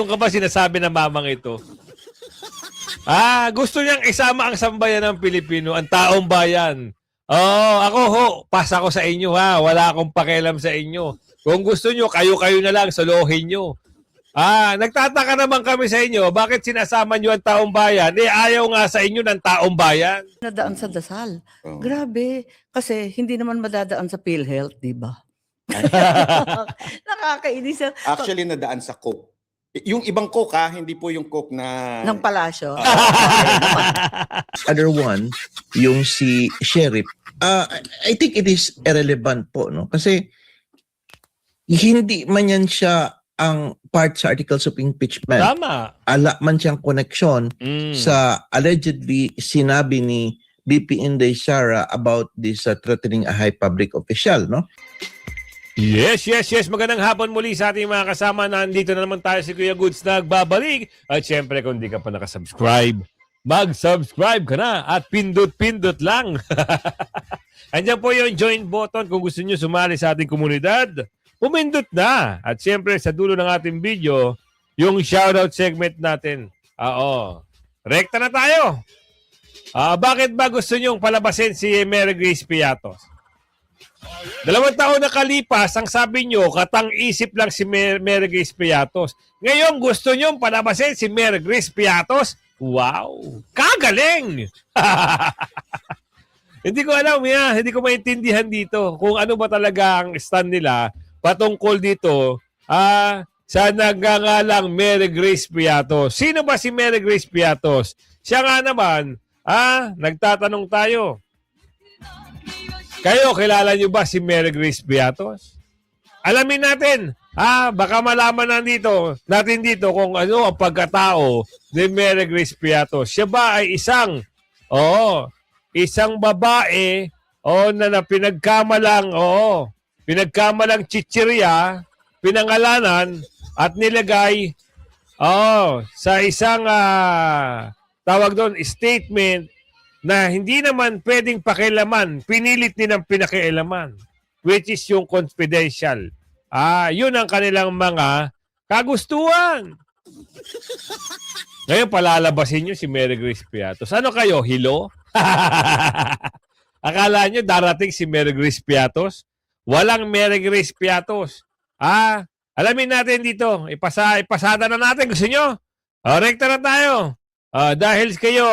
Kung ka ba sinasabi ng mamang ito? Gusto niyang isama ang sambayan ng Pilipino, ang taong bayan. Ako ho, pass ako sa inyo ha. Wala akong pakialam sa inyo. Kung gusto nyo, kayo-kayo na lang, solohin nyo. Nagtataka naman kami sa inyo, bakit sinasama nyo ang taong bayan? Ayaw nga sa inyo ng taong bayan. Nadaan sa dasal. Grabe. Kasi hindi naman madadaan sa PhilHealth, di ba? Nakakainis. Actually, nadaan sa Coke. Yung ibang Coke hindi po yung Coke na... Ng palasyo. Other one, yung si Sheriff, I think it is irrelevant po, no? Kasi hindi man yan siya ang part sa articles of impeachment. Tama. Ala man siyang koneksyon sa allegedly sinabi ni BP Inday Sara about this threatening a high public official, no? Yes. Magandang hapon muli sa ating mga kasama. Nandito na naman tayo si Kuya Goods nagbabalik. At syempre, kung di ka pa nakasubscribe, mag-subscribe ka na at pindot-pindot lang. Andiyan po yung join button kung gusto nyo sumali sa ating komunidad. Pumindot na. At syempre, sa dulo ng ating video, yung shoutout segment natin. Rekta na tayo. Bakit ba gusto nyong palabasin si Mary Grace Piatos? 2 taon na kalipas, ang sabi nyo, katang-isip lang si Mary Grace Piatos. Ngayon, gusto nyong palabasin si Mary Grace Piatos? Wow! Kagaling! Hindi ko alam, hindi ko maintindihan dito kung ano ba talaga ang stand nila patungkol dito sa nagngangalang Mary Grace Piatos. Sino ba si Mary Grace Piatos? Siya nga naman, nagtatanong tayo. Kayo, kilala nyo ba si Mary Grace Piatos? Alamin natin. Baka malaman natin dito kung ano ang pagkatao ni Mary Grace Piatos. Siya ba ay isang babae na pinagkamalang chichirya, pinangalanan at nilagay sa isang tawag doon, statement na hindi naman pwedeng pakialaman, pinilit nilang pinakialaman, which is yung confidential. Yun ang kanilang mga kagustuhan. Ngayon, palalabasin nyo si Mary Grace Piatos. Ano kayo, hilo? Akala nyo darating si Mary Grace Piatos? Walang Mary Grace Piatos. Alamin natin dito. Ipasada na natin. Gusto nyo? Rekta na tayo. Dahil kayo,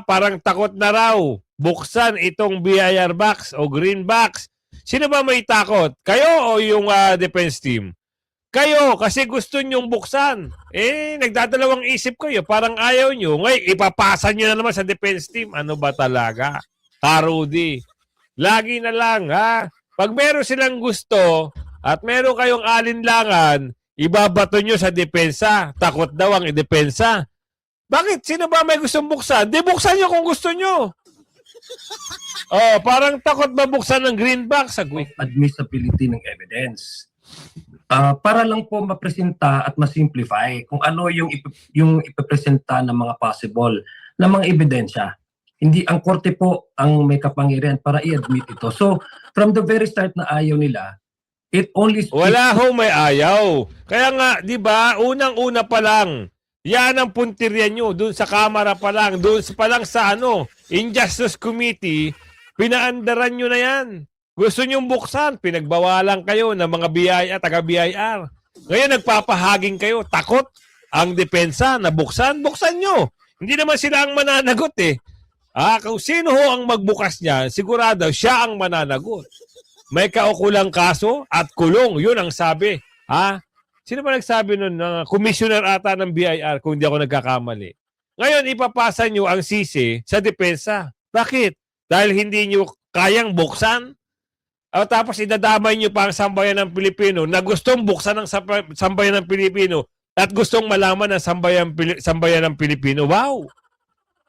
parang takot na raw buksan itong BIR box o green box. Sino ba may takot? Kayo o yung defense team? Kayo, kasi gusto nyong buksan. Nagdadalawang isip kayo. Parang ayaw nyo. Ngayon, ipapasa nyo na naman sa defense team. Ano ba talaga? Rudy. Lagi na lang, Pag meron silang gusto at meron kayong alinlangan, ibabato nyo sa depensa. Takot daw ang depensa. Bakit? Sino ba may gustong buksan? Di buksan nyo kung gusto nyo. Parang takot ba buksan ng green box? Admissibility ng evidence. Para lang po mapresenta at masimplify kung ano yung ipipresenta ng mga possible na mga ebidensya. Hindi ang korte po ang may kapangyarihan para i-admit ito. So, from the very start na ayaw nila, it only speaks... Wala ho may ayaw. Kaya nga, di ba, unang-una pa lang, yan ang puntirya nyo, dun sa kamera pa lang, dun pa lang sa Injustice Committee, pinaandaran nyo na yan. Gusto nyong buksan, pinagbawalan kayo ng mga BIR, taga-BIR. Ngayon nagpapahaging kayo, takot ang depensa na buksan nyo. Hindi naman sila ang mananagot Kung sino ho ang magbukas niya, sigurado siya ang mananagot. May kaukulang kaso at kulong, yun ang sabi. Sino ba nagsabi nun? Commissioner ata ng BIR, kung hindi ako nagkakamali. Ngayon, ipapasa nyo ang sisi sa depensa. Bakit? Dahil hindi nyo kayang buksan? Tapos idadamay nyo pa ang sambayan ng Pilipino na gustong buksan ng sambayan ng Pilipino at gustong malaman ng sambayan ng Pilipino. Wow!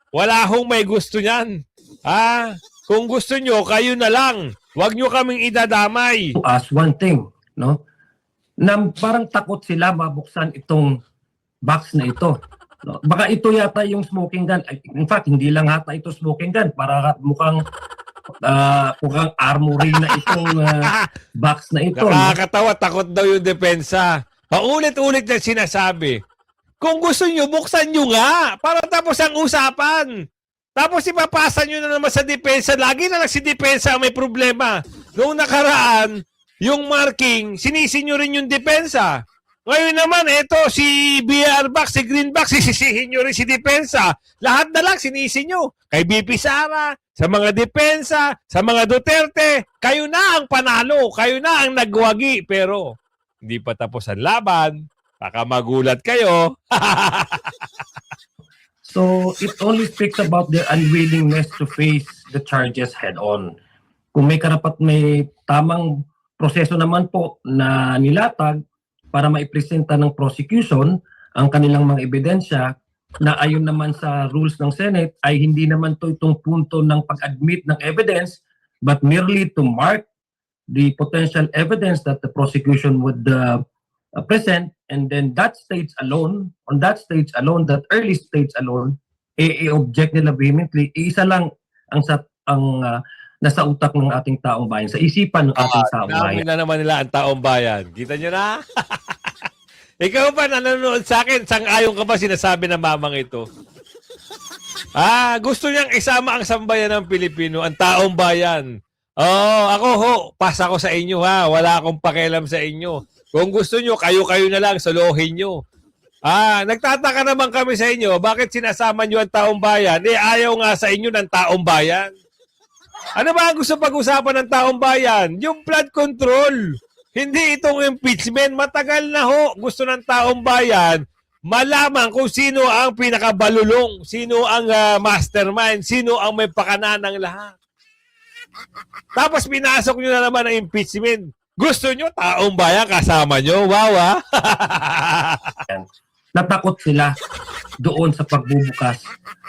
Wala hong may gusto niyan. Kung gusto nyo, kayo na lang. Huwag nyo kaming idadamay. As one thing, no? Na parang takot sila mabuksan itong box na ito. No? Baka ito yata yung smoking gun. In fact, hindi lang hata ito smoking gun. Para mukhang armory na itong box na ito. Nakakatawa, takot daw yung depensa. Paulit-ulit na sinasabi. Kung gusto nyo, buksan nyo nga para tapos ang usapan. Tapos ipapasa nyo na naman sa depensa. Lagi na lang si depensa ang may problema. Noong nakaraan, yung marking, sinisi nyo rin yung depensa. Ngayon naman, eto, si BR Box, si Green Box, sisisihin nyo rin si depensa. Lahat na lang sinisi nyo. Kay BP Sara, sa mga depensa, sa mga Duterte, kayo na ang panalo. Kayo na ang nagwagi. Pero, hindi pa tapos ang laban. Baka magulat kayo. So, it only speaks about their unwillingness to face the charges head-on. Kung may may tamang proseso naman po na nilatag para maipresenta ng prosecution ang kanilang mga ebidensya na ayon naman sa rules ng Senate ay hindi naman to itong punto ng pag-admit ng evidence but merely to mark the potential evidence that the prosecution would present, and then that stage alone, that early stage alone, i-object nila vehemently. Isa lang ang nasa utak ng ating taong bayan, sa isipan ng ating taong bayan. Na naman nila ang taong bayan. Kita nyo na? Ikaw ba nanonood sa akin? Sang-ayon ka ba sinasabi ng mamang ito? Gusto niyang isama ang sambayan ng Pilipino, ang taong bayan. Ako ho, pass ako sa inyo ha. Wala akong pakialam sa inyo. Kung gusto nyo, kayo-kayo na lang, solohin nyo. Nagtataka naman kami sa inyo, bakit sinasama nyo ang taong bayan? Ayaw nga sa inyo ng taong bayan. Ano ba ang gusto pag-usapan ng taong bayan? Yung flood control. Hindi itong impeachment. Matagal na ho. Gusto ng taong bayan malaman kung sino ang pinakabalulong, sino ang mastermind, sino ang may pakana ng lahat. Tapos pinasok nyo na naman ang impeachment. Gusto nyo, taong bayan kasama nyo? Wow, Natakot sila doon sa pagbubukas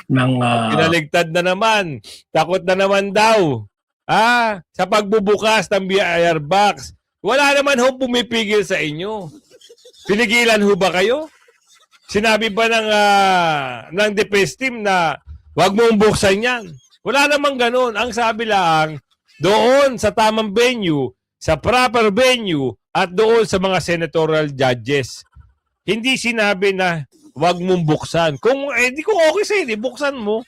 ng... Pinaligtad na naman. Takot na naman daw. Sa pagbubukas ng BIR box. Wala naman ho pumipigil sa inyo. Pinigilan ho ba kayo? Sinabi ba ng defense team na wag mong buksan yan? Wala namang ganun. Ang sabi lang, doon sa tamang venue, sa proper venue, at doon sa mga senatorial judges. Hindi sinabi na wag mong buksan. Kung okay sa'yo, buksan mo.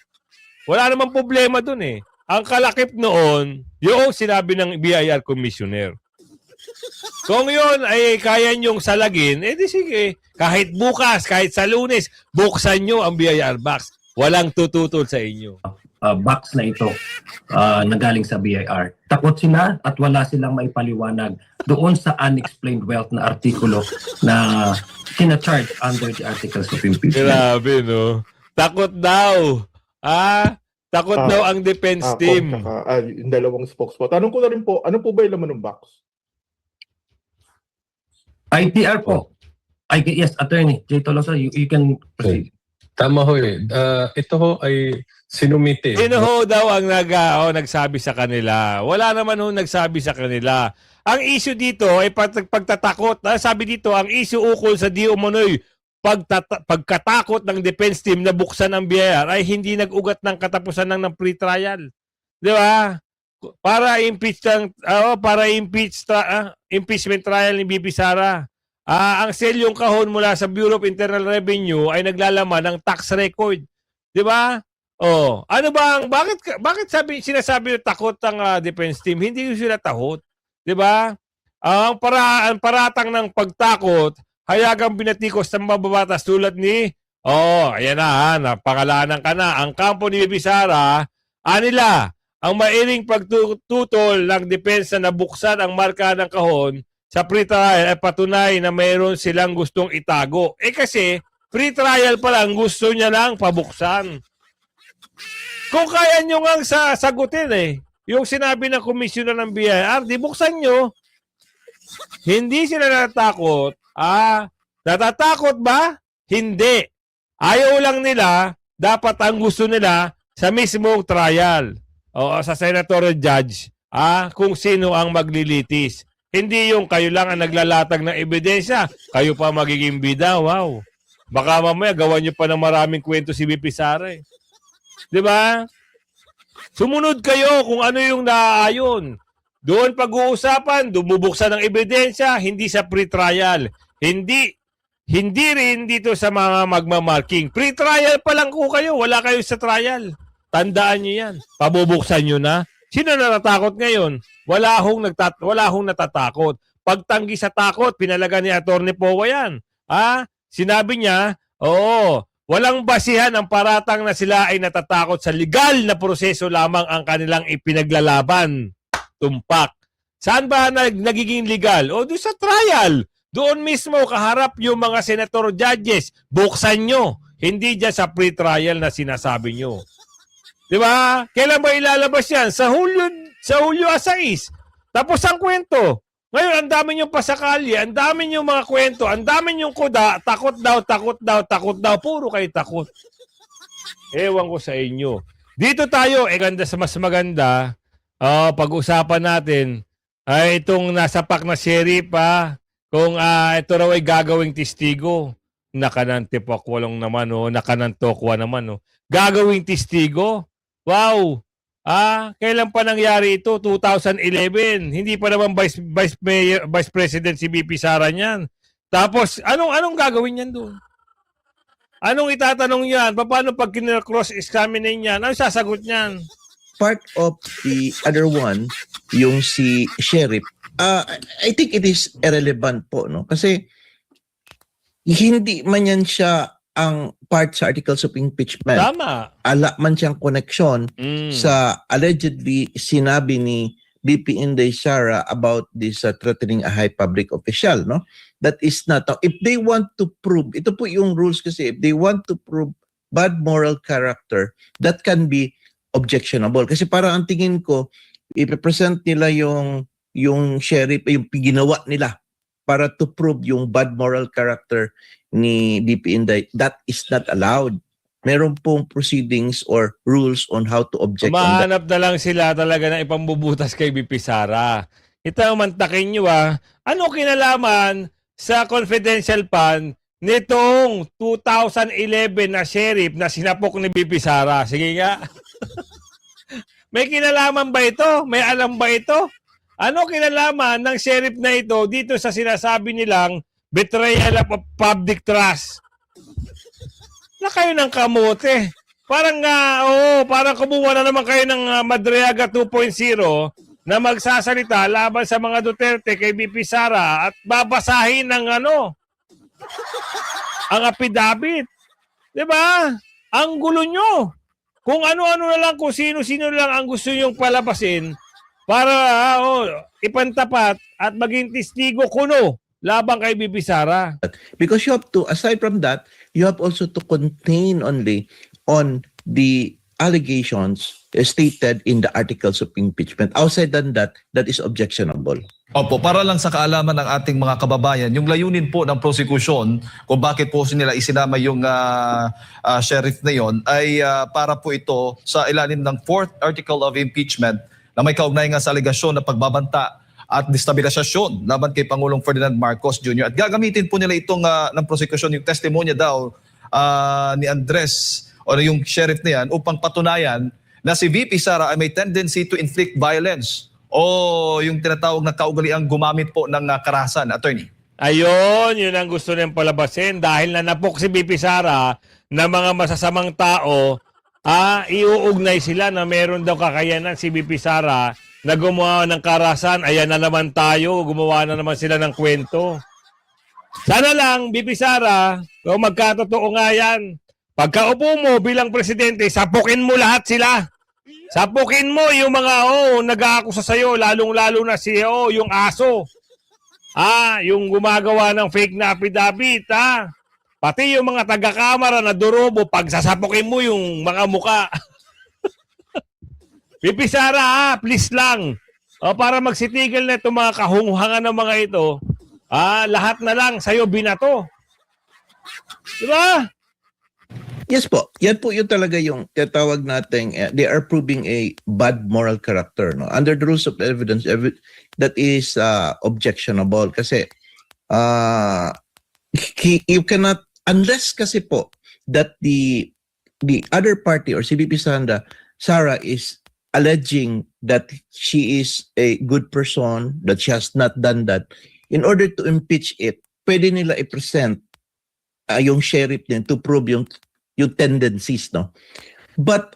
Wala namang problema dun eh. Ang kalakip noon, yung sinabi ng BIR commissioner. Kung yun ay kaya nyong salagin, di sige. Kahit bukas, kahit sa Lunes, buksan nyo ang BIR box. Walang tututol sa inyo. Box na ito na galing sa BIR. Takot sila at wala silang maipaliwanag doon sa unexplained wealth na artikulo na sinacharge under the articles of impeachment. Grabe, no? Takot daw. Takot daw ang defense team. Yung dalawang spokesman. Tanong ko na rin po, ano po ba yung laman ng box? ITR po. Yes, Attorney J. Tolosa, you can proceed. Tama ho eh. Ito ho ay sinumite. Sino ho daw ang nagsabi sa kanila? Wala naman ho nagsabi sa kanila. Ang issue dito ay pagtatakot. Sabi dito, ang issue ukol sa di umano'y pagkatakot ng defense team na buksan ang BIR ay hindi nag-ugat ng katapusan ng pre-trial. Di ba? Para impeachment trial ni BP Sara. Ang selyong kahon mula sa Bureau of Internal Revenue ay naglalaman ng tax record. 'Di ba? Ano ba bakit sinasabi na takot ang defense team? Hindi sila takot. 'Di ba? Ang paratang ng pagtakot, hayagang binatikos ng mababatas tulad ni ayan na napakalanan ka na. Ang kampo ni BP Sara, nila ang mairing pagtutol ng depensa na buksan ang marka ng kahon sa pre-trial ay patunay na mayroon silang gustong itago. Kasi pre-trial pa lang gusto niya lang pabuksan. Kung kaya nyo nga sagutin yung sinabi ng komisyoner ng BIR, di buksan nyo. Hindi sila natatakot. Natatakot ba? Hindi. Ayaw lang nila, dapat ang gusto nila sa mismong trial. Sa senatorial judge, kung sino ang maglilitis. Hindi yung kayo lang ang naglalatag ng ebidensya, kayo pa magiging bida. Wow. Baka mamaya gawan nyo pa ng maraming kwento si BP Sara. Di ba? Sumunod kayo kung ano yung naaayon. Doon pag-uusapan, dumubuksan ng ebidensya, hindi sa pre-trial. Hindi hindi rin dito sa mga magmamarking. Pre-trial pa lang ko kayo. Wala kayo sa trial. Tandaan nyo yan. Pabubuksan nyo na. Sino natatakot ngayon? Wala hong natatakot. Pagtanggi sa takot, pinalaga ni Atty. Powa yan. Sinabi niya, oo, walang basihan ang paratang na sila ay natatakot sa legal na proseso lamang ang kanilang ipinaglalaban. Tumpak. Saan ba nagiging legal? O doon sa trial. Doon mismo kaharap yung mga senator judges. Buksan nyo. Hindi dyan sa pre-trial na sinasabi nyo. Di ba? Kailan ba ilalabas yan? Sa Hulyo 6. Tapos ang kwento. Ngayon, ang dami niyong pasakali, ang dami niyong mga kwento, ang dami niyong kuda, takot daw, puro kayo takot. Ewan ko sa inyo. Dito tayo, ganda sa mas maganda, pag-usapan natin, ay itong nasapak na sheriff, kung ito raw ay gagawing testigo. Nakanantipakwa naman, nakanantokwa naman. Gagawing testigo? Wow! Kailan pa nangyari ito? 2011. Hindi pa naman Vice President si BP Sara niyan. Tapos, anong gagawin niyan doon? Anong itatanong niyan? Paano pag cross-examine niyan? Anong sasagot niyan? Part of the other one, yung si sheriff, I think it is irrelevant po, no? Kasi hindi man yan siya ang part sa articles of impeachment. Tama. Ala man siyang connection sa allegedly sinabi ni BP Inday Sara about this threatening a high public official, no? That is not. If they want to prove, ito po yung rules kasi, if they want to prove bad moral character, that can be objectionable. Kasi para ang tingin ko, ipipresent nila yung sheriff, yung ginawa nila para to prove yung bad moral character ni BP Inday. That is not allowed. Meron pong proceedings or rules on how to object on that. Mahanap na lang sila talaga ng ipambubutas kay BP Sara. Ito ang mantakin nyo ano kinalaman sa confidential fund nitong 2011 na sheriff na sinapok ni BP Sara? Sige nga. May kinalaman ba ito? May alam ba ito? Ano kinalaman ng sheriff na ito dito sa sinasabi nilang betrayal of public trust? Na kayo ng kamote. Parang parang kumuha na naman kayo ng Madriaga 2.0 na magsasalita laban sa mga Duterte kay BP Sara at babasahin ng ang affidavit. 'Di ba? Ang gulo nyo. Kung ano-ano na lang, kung sino-sino lang ang gusto nyong palabasin para ipantapat at maging testigo kuno labang kay BP Sara. Because you have to, aside from that, you have also to contain only on the allegations stated in the articles of impeachment. Outside than that, that is objectionable. Opo, para lang sa kaalaman ng ating mga kababayan, yung layunin po ng prosecution, kung bakit po nila isinama yung sheriff na yon, ay para po ito sa ilalim ng 4th article of impeachment na may kaugnay nga sa alegasyon na pagbabanta at destabilisasyon laban kay Pangulong Ferdinand Marcos Jr. At gagamitin po nila itong ng prosecution, yung testimonya daw ni Andres o yung sheriff na yan upang patunayan na si VP Sara ay may tendency to inflict violence o yung tinatawag na kaugaliang gumamit po ng karahasan, attorney. Ayun, yun ang gusto niyang palabasin dahil nanapok si BP Sara na mga masasamang tao, iuugnay sila na meron daw kakayanan si BP Sara na gumawa ng karahasan. Ayan na naman tayo, gumawa na naman sila ng kwento. Sana lang, BP Sara, kung magkatotoo nga yan, pagkaupo mo bilang presidente, sapukin mo lahat sila. Sapukin mo yung mga nag-aakusa sa'yo, lalong-lalo na si yung aso. Yung gumagawa ng fake na affidavit, Pati yung mga taga-kamara na durobo, pagsasapukin mo yung mga muka. BP Sara, please lang. Para magsitigil na itong mga kahunghangan ng mga ito, lahat na lang sa'yo binato. Diba? Yes po. Yan po yung talaga yung tatawag natin, they are proving a bad moral character. No? Under the rules of evidence, that is objectionable. Kasi you cannot, unless kasi po that the other party or si BP Sara is alleging that she is a good person, that she has not done that, in order to impeach it, pwede nila i-present yung sheriff din to prove yung tendencies, no? But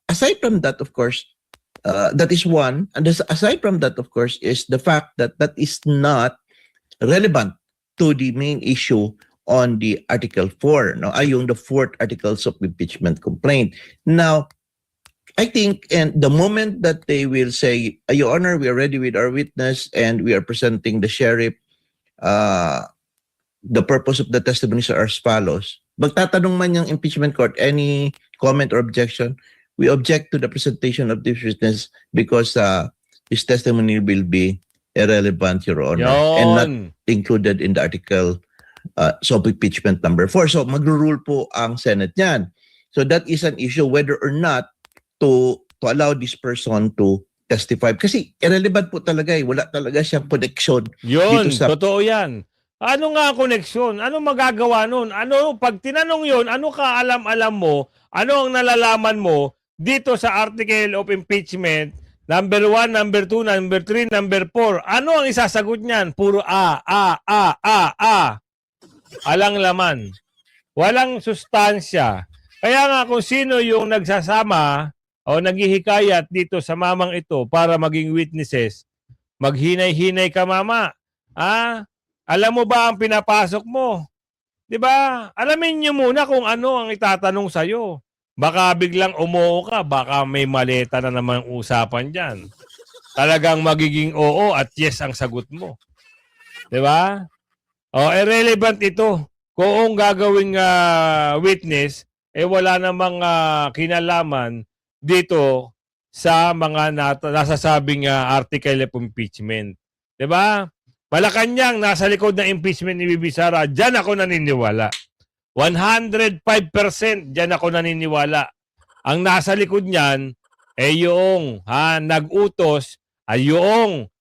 aside from that, of course, that is one. And aside from that, of course, is the fact that that is not relevant to the main issue on the Article 4, no? Yung the fourth articles of impeachment complaint. Now, I think, and the moment that they will say, Your Honor, we are ready with our witness and we are presenting the sheriff, the purpose of the testimonies are as follows. Magtatanong man yung impeachment court, any comment or objection, we object to the presentation of this witness because his testimony will be irrelevant, Your Honor, and not included in the article of impeachment number 4. So magro-rule po ang Senate niyan. So that is an issue whether or not to allow this person to testify. Kasi irrelevant po talaga eh. Wala talaga siyang connection. Yun, dito sa- totoo yan. Ano nga koneksyon? Ano magagawa nun? Ano, pag tinanong yun, ano ka alam-alam mo? Ano ang nalalaman mo dito sa article of impeachment, number 1, number 2, number 3, number 4? Ano ang isasagot niyan? Puro alang laman. Walang sustansya. Kaya nga kung sino yung nagsasama o naghihikayat dito sa mamang ito para maging witnesses, maghinay-hinay ka, mama. Alam mo ba ang pinapasok mo? 'Di ba? Alamin niyo muna kung ano ang itatanong sa iyo. Baka biglang umuo ka, baka may maleta na naman usapan diyan. Talagang magiging oo at yes ang sagot mo. 'Di ba? Irrelevant ito. Kung gagawing witness, wala namang kinalaman dito sa mga nasasabing article of impeachment. 'Di ba? Malacanang nasa likod ng impeachment ni Bibi Sara, diyan ako naniniwala. 105% diyan ako naniniwala. Ang nasa likod niyan yung nag-utos ay yung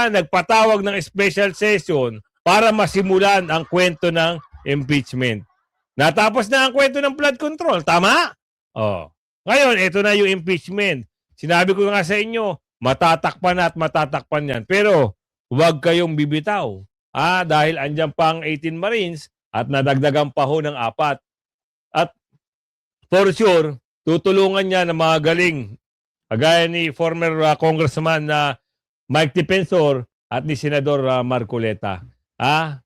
nagpatawag ng special session para masimulan ang kwento ng impeachment. Natapos na ang kwento ng flood control, tama? Ngayon, ito na yung impeachment. Sinabi ko nga sa inyo, matatakpan at matatakpan yan. Pero, huwag kayong bibitaw. Dahil andyan pang 18 Marines at nadagdagan pa ho ng 4. At for sure, tutulungan niya ng mga galing. Kagaya ni former Congressman Mike Defensor at ni Senador Marcoleta.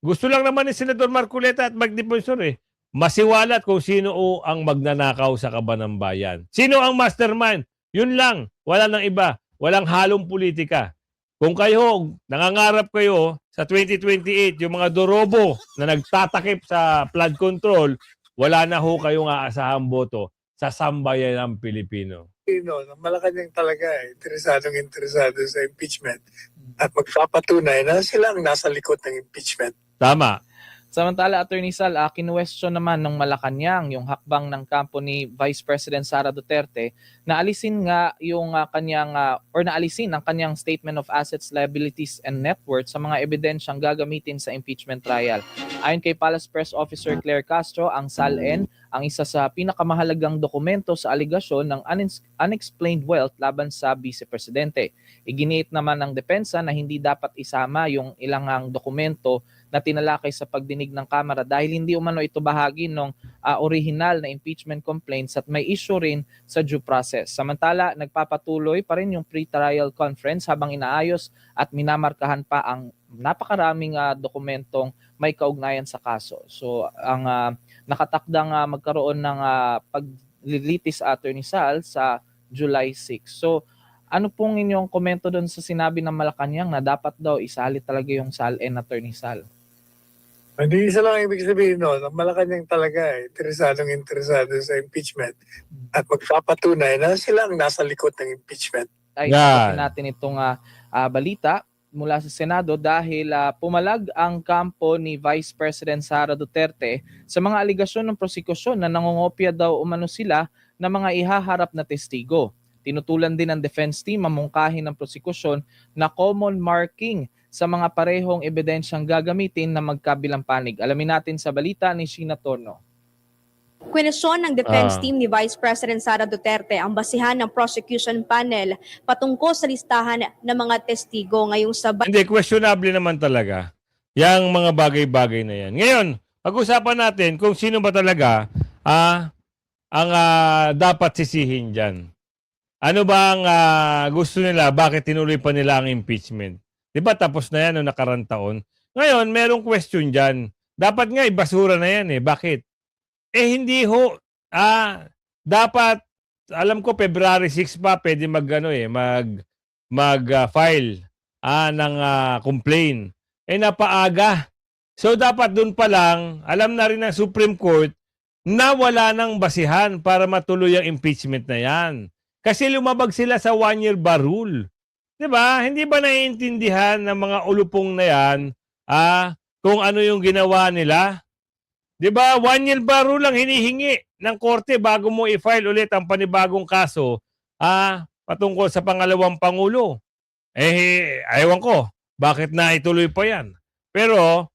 Gusto lang naman ni Senador Marcoleta at Mike Defensor masiwalat kung sino ang magnanakaw sa kaban ng bayan. Sino ang mastermind? Yun lang. Wala nang iba. Walang halong politika. Kung kayo, nangangarap kayo sa 2028, yung mga dorobo na nagtatakip sa flood control, wala na ho kayong aasahang boto sa sambayan ng Pilipino. Malacanang talaga interesado sa impeachment at magpapatunay na sila ang nasa likod ng impeachment. Tama. Samantala, Attorney Sal, kinwestiyon naman ng Malacanang yung hakbang ng kampo ni Vice President Sara Duterte na alisin nga yung naalisin ang kanyang Statement of Assets, Liabilities and Net Worth sa mga ebidensyang gagamitin sa impeachment trial. Ayon kay Palace Press Officer Claire Castro, ang SALN ang isa sa pinakamahalagang dokumento sa aligasyon ng unexplained wealth laban sa Vice Presidente. Iginiit naman ng depensa na hindi dapat isama yung ilang dokumento na tinalakay sa pagdinig ng Kamara dahil hindi umano ito bahagi ng original na impeachment complaints at may issue rin sa due process. Samantala, nagpapatuloy pa rin yung pre-trial conference habang inaayos at minamarkahan pa ang napakaraming dokumentong may kaugnayan sa kaso. So, ang nakatakdang magkaroon ng paglilitis Attorney Sal sa July 6. So, ano pong inyong komento doon sa sinabi ng Malacanang na dapat daw isali talaga yung SALN, Attorney Sal? Hindi isa lang ibig sabihin ang Malacanang talaga interesado sa impeachment at magpapatunay na sila ang nasa likod ng impeachment. Ay, natin itong balita mula sa Senado dahil pumalag ang kampo ni Vice President Sara Duterte sa mga aligasyon ng prosekusyon na nangongopya daw umano sila ng mga ihaharap na testigo. Tinutulan din ng defense team ang mungkahin ng prosekusyon na common marking sa mga parehong ebidensyang gagamitin na magkabilang panig. Alamin natin sa balita ni Sheena Torno. Kwenisyon ng defense team ni Vice President Sara Duterte ang basihan ng prosecution panel patungkol sa listahan ng mga testigo ngayong Sabado. Hindi, questionable naman talaga. Yang mga bagay-bagay na yan. Ngayon, pag-usapan natin kung sino ba talaga ang dapat sisihin dyan. Ano ba ang gusto nila? Bakit tinuloy pa nila ang impeachment? Diba tapos na yan noong nakarang taon? Ngayon, merong question dyan. Dapat nga ibasura na yan eh. Bakit? Hindi ho. Dapat, alam ko February 6 pa pwede mag-file ng complaint. Napaaga. So dapat dun pa lang, alam na rin ng Supreme Court na wala nang basihan para matuloy ang impeachment na yan. Kasi lumabag sila sa 1-year bar rule. Diba? Hindi ba naiintindihan ng mga ulupong na yan kung ano yung ginawa nila? Diba? 1-year bar rule lang hinihingi ng korte bago mo i-file ulit ang panibagong kaso patungkol sa pangalawang Pangulo. Ayawan ko. Bakit na ituloy pa yan? Pero,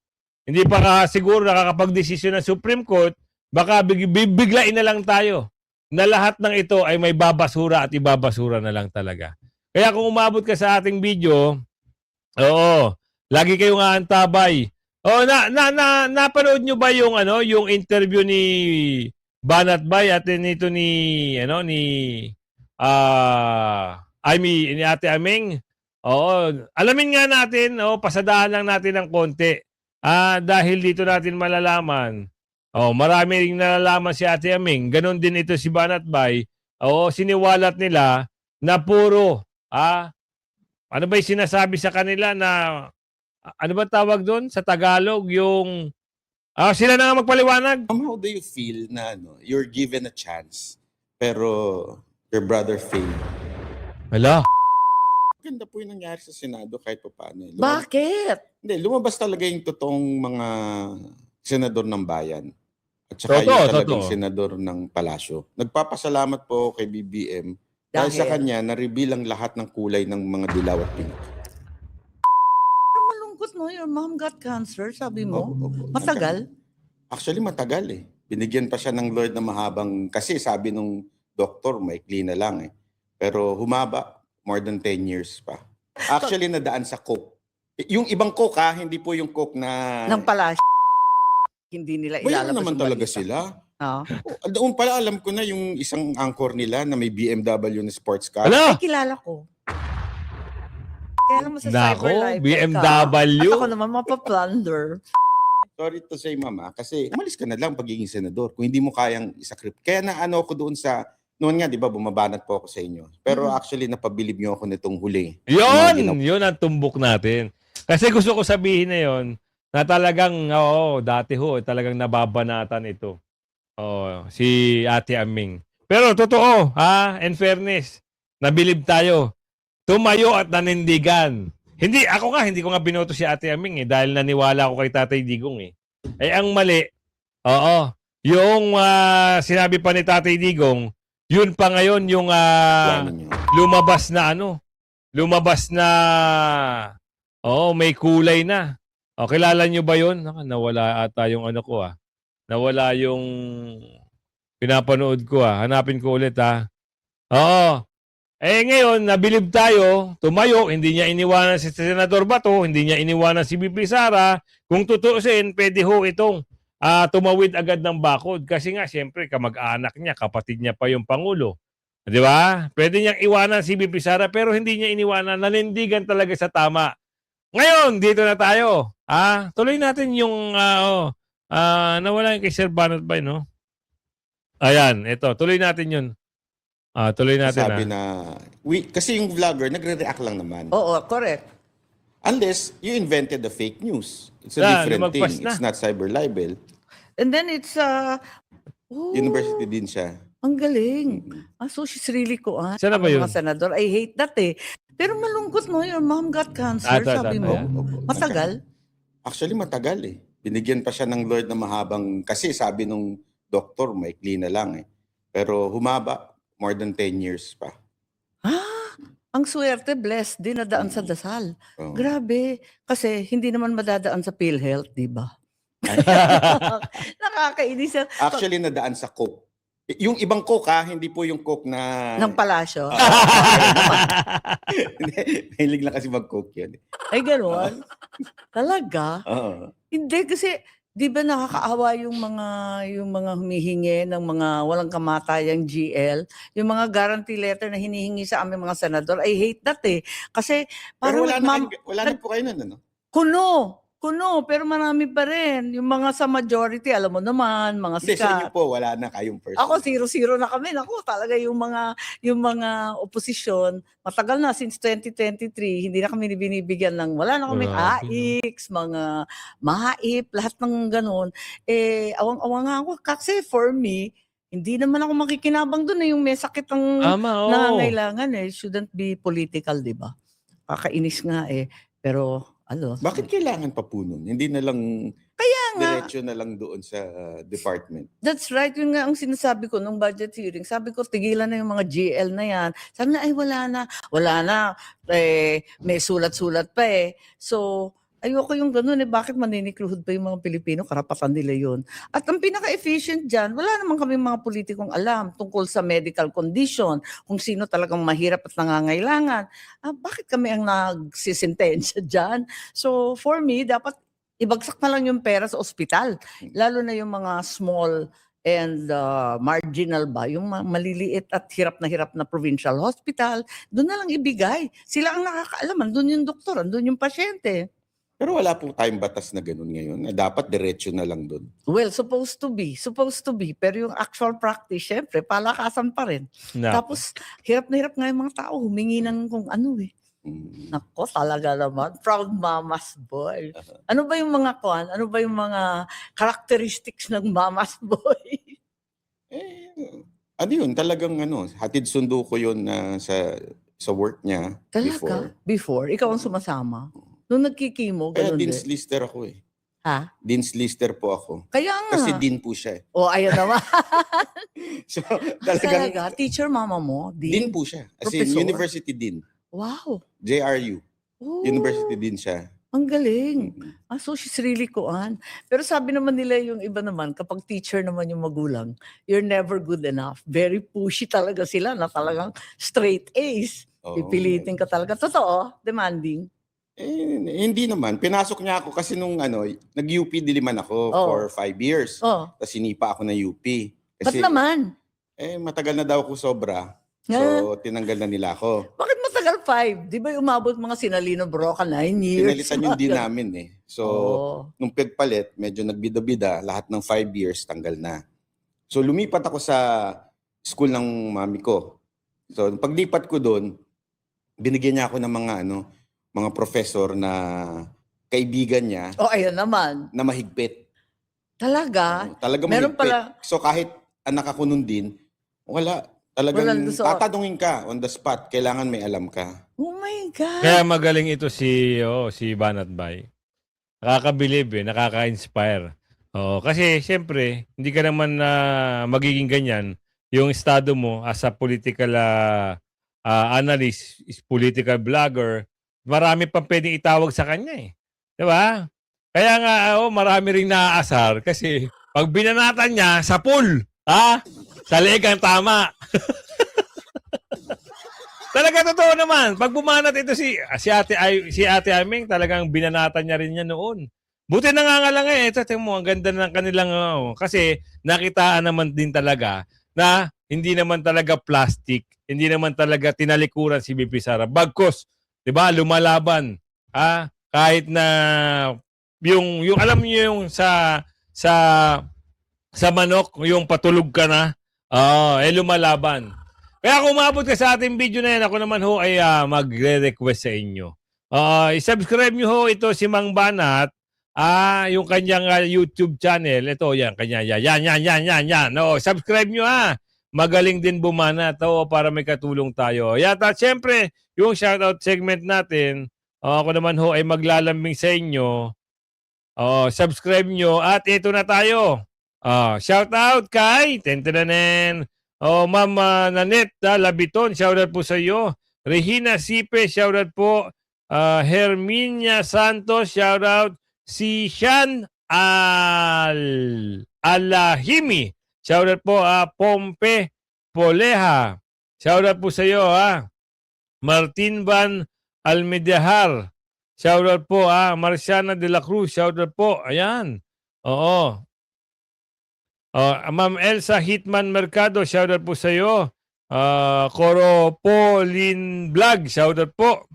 hindi pa siguro nakakapag-desisyon ng Supreme Court, baka biglain na lang tayo na lahat ng ito ay may babasura at ibabasura na lang talaga. Kaya kung umabot ka sa ating video, lagi kayong aantabay. Napanood nyo ba yung yung interview ni Banat Bay at nito ni Ate Aming? Alamin nga natin, pasadahan lang natin ng konti. Dahil dito natin malalaman. Marami ring nalalaman si Ate Aming. Ganon din ito si Banat Bay. Siniwalat nila na puro, ano ba yung sinasabi sa kanila na, ano ba tawag doon sa Tagalog? Yung, sila na nga magpaliwanag. How do you feel na you're given a chance, pero your brother failed? Wala. Ganda po yung nangyari sa Senado kahit pa paano. Bakit? Hindi, lumabas talaga yung totoong mga senador ng bayan. At saka yung talagang senador ng palasyo. Nagpapasalamat po kay BBM dahil sa kanya na-reveal ang lahat ng kulay ng mga dilaw at pink. Malungkot no, your mom got cancer, sabi mo. Opo. Matagal? Actually, matagal eh. Binigyan pa siya ng Lord na mahabang, kasi sabi nung doktor, maikli na lang eh. Pero humaba, more than 10 years pa. Actually, nadaan sa coke. Yung ibang coke hindi po yung coke na... Nang pala, hindi nila ilalabas. Bayan naman talaga sila. Doon pala alam ko na yung isang anchor nila na may BMW na sports car. Ay, kilala ko. Kaya naman sa Cyberlife BMW. At ako naman mapaplunder. Sorry to say, mama, kasi umalis ka na lang pagiging senador kung hindi mo kayang isakrip. Kaya na ako doon sa... Noon nga, di ba, bumabanat po ako sa inyo. Pero actually, napabilib niyo ako nitong huli. Yun ang tumbok natin. Kasi gusto ko sabihin na yun, na talagang, dati talagang nababanatan ito. Si Ate Aming. Pero totoo, in fairness, nabilib tayo. Tumayo at nanindigan. Hindi ko nga binoto si Ate Aming dahil naniwala ako kay Tatay Digong ang mali, yung sinabi pa ni Tatay Digong, yun pa ngayon yung lumabas na may kulay na. Kilala nyo ba yun? Nawala ata yung nawala yung pinapanood ko Hanapin ko ulit ngayon, nabilib tayo, tumayo, hindi niya iniwanan si Senador Bato, hindi niya iniwanan si BP Sara. Kung tutuusin, pwede itong tumawid agad ng bakod. Kasi nga, siyempre, kamag-anak niya, kapatid niya pa yung Pangulo. Di ba? Pwede niyang iwanan si BP Sara, pero hindi niya iniwanan. Nanindigan talaga sa tama. Ngayon, dito na tayo. Tuloy natin yung, nawala yung kay Sir Banat Bay, no? Ayan, ito. Tuloy natin yun. Tuloy natin. Sabi kasi yung vlogger, nagre-react lang naman. Oo, correct. Unless you invented the fake news. It's a different thing. It's not cyber libel. And then it's University din siya. Ang galing. So she's really cool. Sana ba yun? Mga senador, I hate that Pero malungkot no, your mom got cancer, sabi mo. Matagal? Actually, matagal eh. Binigyan pa siya ng Lord na mahabang, kasi sabi nung doktor, maikli na lang Pero humaba, more than 10 years pa. Ang swerte, blessed din nadaan sa dasal. Grabe. Kasi hindi naman madadaan sa PhilHealth, di ba? Nakakainis. Actually, nadaan sa coke. Yung ibang coke hindi po yung coke na... Ng palasyo. Hindi, mahilig lang kasi mag-coke yun. Ay, gano'n? Talaga? Oo. Hindi kasi 'di ba nakakaawa yung mga humihingi ng mga walang kamatayang GL, yung mga guarantee letter na hinihingi sa aming mga senador. I hate that eh. Kasi Pero parang wala na po kayo nun, ano? kuno, pero marami pa rin. Yung mga sa majority, alam mo naman, mga Hindi, sa inyo sikat. po, wala na kayong person. Ako 0-0 na kami. Naku, talaga yung mga oposisyon, matagal na since 2023, hindi na kami binibigyan ng wala na kami Grabe, no? AIX, mga MAIP, lahat ng ganun. Awang-awa nga ako kasi for me, hindi naman ako makikinabang doon yung may sakit ang Tama, oo. nangangailangan shouldn't be political, 'di ba? Kakainis nga pero Bakit kailangan pa po nun? Hindi na lang nga. diretso na lang doon sa department. That's right. Yun nga ang sinasabi ko nung budget hearing. Sabi ko, tigilan na yung mga GL na yan. Sabi na, ay wala na. May sulat-sulat pa eh. So, ayoko yung ganun Bakit maninikluhod pa yung mga Pilipino? Karapatan nila yun. At ang pinaka-efficient dyan, wala naman kami mga politikong alam tungkol sa medical condition, kung sino talagang mahirap at nangangailangan. Bakit kami ang nagsisintensya dyan? So, for me, dapat ibagsak na lang yung pera sa ospital. Lalo na yung mga small and marginal ba, yung maliliit at hirap na provincial hospital, doon na lang ibigay. Sila ang nakakaalam, doon yung doktor, doon yung pasyente. Pero wala pong tayong batas na ganun ngayon. Na dapat diretso na lang doon. Well, supposed to be. Pero yung actual practice, syempre, palakasan pa rin. Nako. Tapos, hirap na hirap nga yung mga tao, humingi ng kung ano Nako, talaga naman. Proud mama's boy. Ano ba yung mga characteristics ng mama's boy? Ano yun? Talagang hatid sundo ko yun sa work niya before. Talaga? Before? Ikaw ang sumasama? Nung nagkikimo, Kaya ganun Dean's din. Lister ako eh. Ha? Dean's Lister po ako. Kaya nga. Kasi Dean po siya eh. Ayan naman. So, talagang Talaga? Teacher mama mo? Dean po siya. As in, Professor? University Dean. Wow. JRU. Oh, University Dean siya. ang galing. So she's really kuan. Pero sabi naman nila yung iba naman, kapag teacher naman yung magulang, you're never good enough. Very pushy talaga sila na talagang straight A's. Oo. Pipilitin ka talaga. Totoo, demanding. Hindi naman. Pinasok niya ako kasi nung nag-UP Diliman ako Oh. for 5 years. Oh, Tapos sinipa ako na UP. ba't Kasi naman? matagal na daw ako sobra. So, tinanggal na nila ako. Bakit matagal 5? Di ba umabot mga Sinalino Broca 9 years? Pinalitan yung din namin eh. So, Oh. nung pagpalit, medyo nagbida-bida, lahat ng 5 years tanggal na. So, lumipat ako sa school ng mami ko. So, paglipat ko doon, binigyan niya ako ng mga professor na kaibigan niya Ayan naman. na mahigpit. Talaga? Talaga Meron mahigpit. pala- So, kahit anak ako nun din, wala. Talagang Walang doon sa- tatanungin ka on the spot. Kailangan may alam ka. Oh my God. Kaya magaling ito si Banat Bay. Nakakabilib nakaka-inspire. Kasi siyempre, hindi ka naman magiging ganyan yung estado mo as a political analyst, is political blogger. Marami pang pwedeng itawag sa kanya eh. 'Di ba? Kaya nga marami ring naaasar kasi pag binanatan niya sa pool, sa leeg ang tama. Talaga totoo naman. Pag bumanat ito si Ate Aming, talagang binanatan niya rin niya noon. Buti nangangalanga ito, tingnan mo, ang ganda ng kanilang kasi nakitaan naman din talaga na hindi naman talaga plastic, hindi naman talaga tinalikuran si BP Sara. Bagkos, 'di ba? Lumalaban. Kahit na yung alam niyo yung sa manok, yung patulog ka na, lumalaban. Kaya kung umabot ka sa ating video na yan, ako naman ay magre-request sa inyo. I-subscribe nyo ito si Mang Banat, yung kanyang YouTube channel. Ito, yan, kanya, yan. Subscribe nyo Magaling din bumanat para may katulong tayo. Yata, siyempre, yung shoutout segment natin, ako naman ay maglalambing sa inyo. Subscribe nyo at ito na tayo. Shoutout kay Tentananen. Ma'am Nanette Labiton, shoutout po sa iyo. Regina Sipe, shoutout po. Herminia Santos, shoutout. Si Shan Alahimi, Shoutout po, Pompe Poleha. Shoutout po sa iyo, Martin Van Almedahar. Shoutout po, Marciana de la Cruz. Shoutout po. Ayan. Oo. Ma'am Elsa Hitman Mercado. Shoutout po sa iyo. Coropolin Vlog. Shoutout po.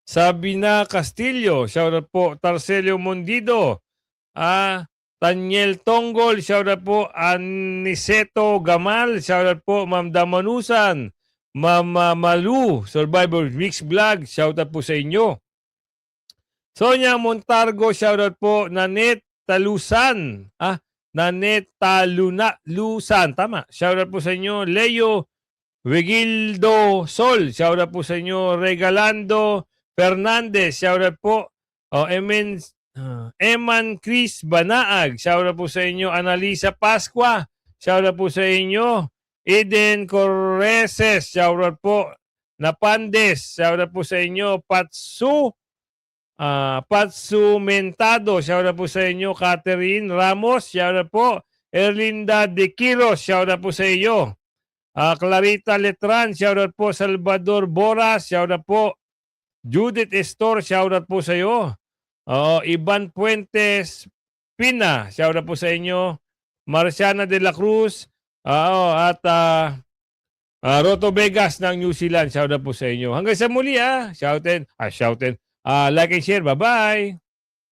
Sabina Castillo. Shoutout po. Tarcelio Mondido. Tanyel Tonggol. Shoutout po. Aniceto Gamal. Shoutout po. Ma'am Damanusan. Mama Malu, Survivor Mix Vlog, shoutout po sa inyo. Sonia Montargo, shoutout po. Nanet Talusan, Nanet Talusan, tama. Shoutout po sa inyo. Leo Wigildo Sol, shoutout po sa inyo. Regalando Fernandez, shoutout po. Eman Chris Banaag, shoutout po sa inyo. Analisa Pasqua, shoutout po sa inyo. Eden Correses, shoutout po. Napandes, shoutout po sa inyo. Patsu Mentado, shoutout po sa inyo. Catherine Ramos, shoutout po. Erlinda De Quiros, shoutout po sa iyo. Clarita Letran, shoutout po. Salvador Boras, shoutout po. Judith Estor, shoutout po sa iyo. Ivan Puentes Pina, shoutout po sa inyo. Marciana de la Cruz, at Roto Vegas ng New Zealand. Shout out po sa inyo. Hanggang sa muli, shoutin. Like and share. Bye-bye.